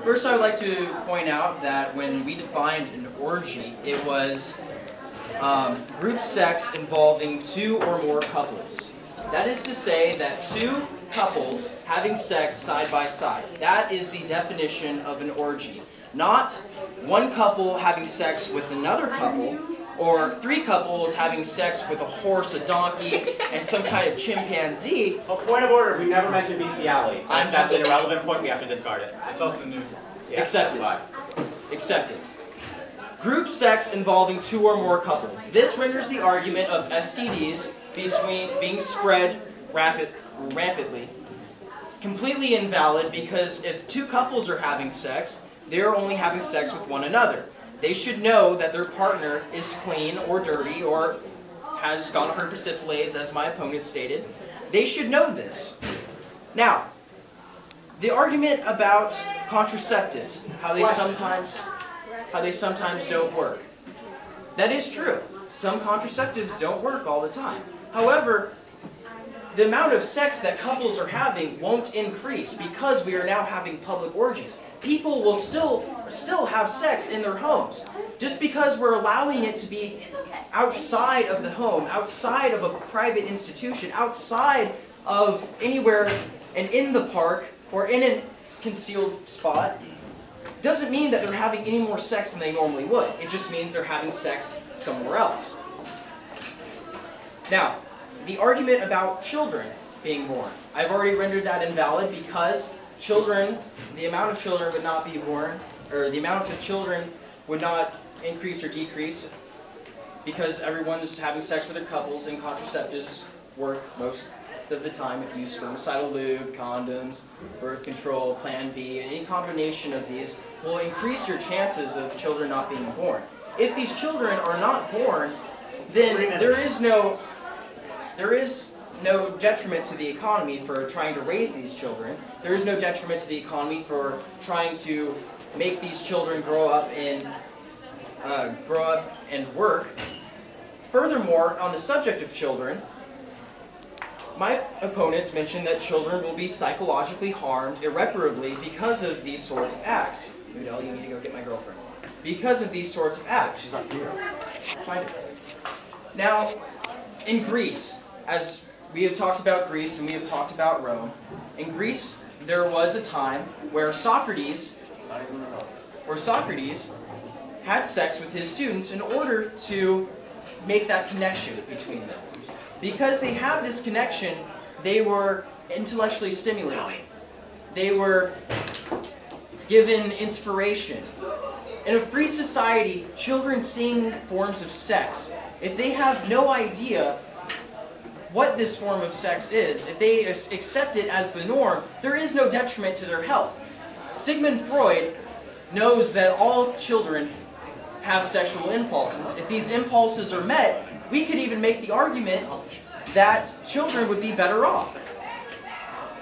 First, I would like to point out that when we defined an orgy, it was group sex involving 2 or more couples. That is to say that 2 couples having sex side by side. That is the definition of an orgy. Not 1 couple having sex with another couple, or 3 couples having sex with a horse, a donkey, and some kind of chimpanzee. Well, point of order, we never mentioned bestiality. That's an irrelevant point, we have to discard it. It's also new. Yeah. Accepted. Accepted. Group sex involving 2 or more couples. This renders the argument of STDs being spread rapidly completely invalid, because if 2 couples are having sex, they're only having sex with one another. They should know that their partner is clean or dirty or has gonorrhea or syphilis, as my opponent stated. They should know this. Now, the argument about contraceptives, how they sometimes don't work. That is true. Some contraceptives don't work all the time. However, the amount of sex that couples are having won't increase because we are now having public orgies. People will still have sex in their homes. Just because we're allowing it to be outside of the home, outside of a private institution, outside of anywhere and in the park or in a concealed spot, doesn't mean that they're having any more sex than they normally would. It just means they're having sex somewhere else. Now, the argument about children being born. I've already rendered that invalid because the amount of children would not be born, or the amount of children would not increase or decrease because everyone's having sex with their couples, and contraceptives work most of the time if you use spermicidal lube, condoms, birth control, Plan B. Any combination of these will increase your chances of children not being born. If these children are not born, then there is no detriment to the economy for trying to raise these children. There is no detriment to the economy for trying to make these children grow up and work. Furthermore, on the subject of children, my opponents mentioned that children will be psychologically harmed irreparably because of these sorts of acts. Udell, you need to go get my girlfriend. Because of these sorts of acts. Find her. Now, in Greece, as we have talked about Greece and we have talked about Rome, in Greece there was a time where Socrates had sex with his students in order to make that connection between them. Because they have this connection, they were intellectually stimulated. They were given inspiration. In a free society, children seeing forms of sex, if they have no idea what this form of sex is, if they accept it as the norm, there is no detriment to their health. Sigmund Freud knows that all children have sexual impulses. If these impulses are met, we could even make the argument that children would be better off.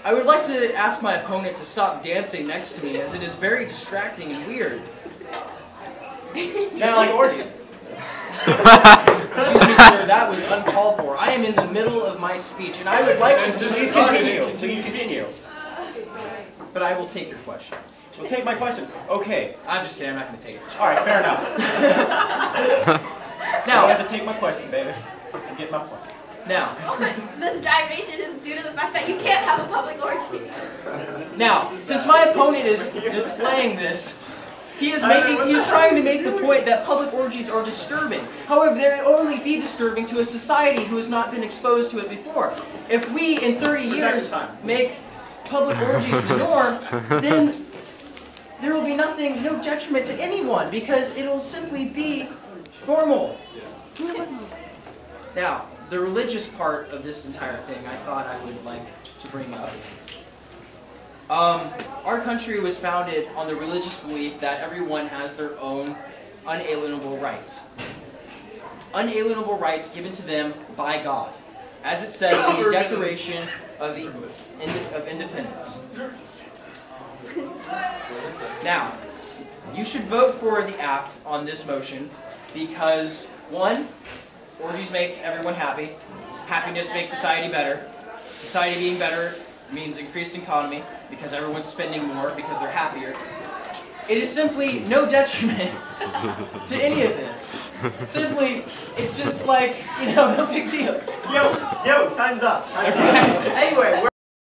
I would like to ask my opponent to stop dancing next to me, as it is very distracting and weird. Just like orgies. Excuse me, sir, that was uncalled for. I am in the middle of my speech, and I would like to please continue. But I will take your question. Well, take my question. Okay. I'm just kidding, I'm not going to take it. Alright, fair enough. Now, you have to take my question, baby, and get my point. Now. This gyration is due to the fact that you can't have a public orgy. Now, since my opponent is displaying this, he is trying to make the point that public orgies are disturbing. However, they will only be disturbing to a society who has not been exposed to it before. If we, in 30 years, make public orgies the norm, then there will be no detriment to anyone, because it will simply be normal. Now, the religious part of this entire thing I thought I would like to bring up. Our country was founded on the religious belief that everyone has their own unalienable rights. Unalienable rights given to them by God, as it says in the Declaration of Independence. Now, you should vote for the act on this motion because, 1, orgies make everyone happy. Happiness makes society better. Society being better means increased economy because everyone's spending more because they're happier. It is simply no detriment to any of this. Simply, it's just like, you know, no big deal. Yo, time's up. Time's up. Anyway,